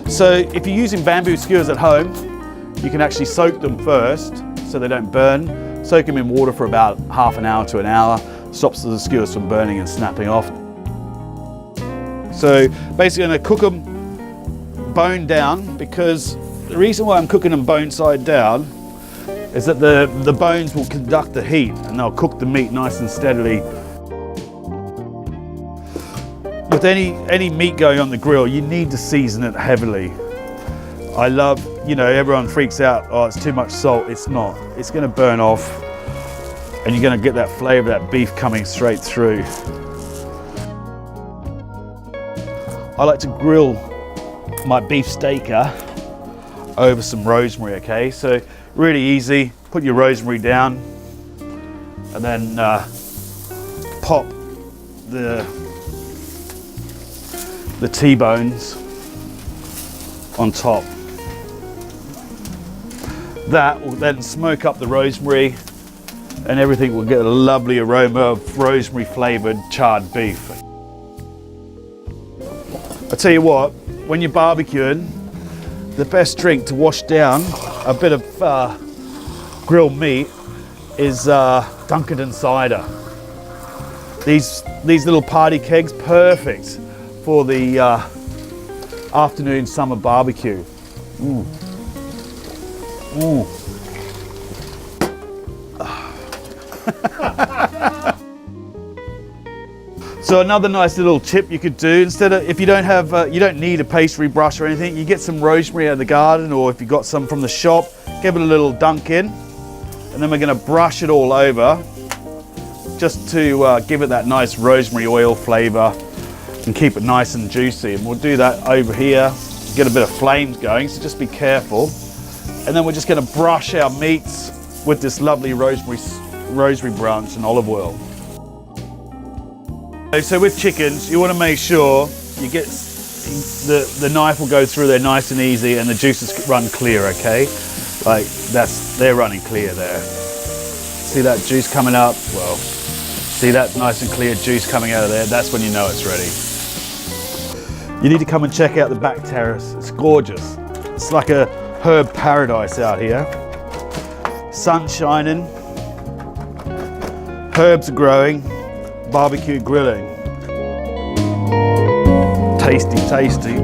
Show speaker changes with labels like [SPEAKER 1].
[SPEAKER 1] So if you're using bamboo skewers at home, you can actually soak them first so they don't burn. Soak them in water for about half an hour to an hour. Stops the skewers from burning and snapping off. So basically I'm going to cook them bone down, because the reason why I'm cooking them bone side down is that the bones will conduct the heat and they'll cook the meat nice and steadily. With any meat going on the grill, you need to season it heavily. I love, you know, everyone freaks out, oh, it's too much salt. It's not. It's going to burn off and you're going to get that flavour of that beef coming straight through. I like to grill my beef steaker over some rosemary, okay? So really easy, put your rosemary down and then pop the T-bones on top. That will then smoke up the rosemary and everything will get a lovely aroma of rosemary flavoured charred beef. I tell you what, when you're barbecuing, the best drink to wash down a bit of grilled meat is Dunkin' cider. These little party kegs, perfect for the afternoon summer barbecue. Mm. Mm. So another nice little tip you could do, instead of, if you don't have, you don't need a pastry brush or anything, you get some rosemary out of the garden, or if you got some from the shop, give it a little dunk in, and then we're going to brush it all over, just to give it that nice rosemary oil flavour and keep it nice and juicy. And we'll do that over here, get a bit of flames going, so just be careful. And then we're just going to brush our meats with this lovely rosemary branch and olive oil. So with chickens, you want to make sure you get the knife will go through there nice and easy and the juices run clear, okay? Like they're running clear there. See that juice coming up? Well, see that nice and clear juice coming out of there? That's when you know it's ready. You need to come and check out the back terrace. It's gorgeous. It's like a herb paradise out here. Sun shining, herbs are growing, barbecue grilling. Tasty, tasty.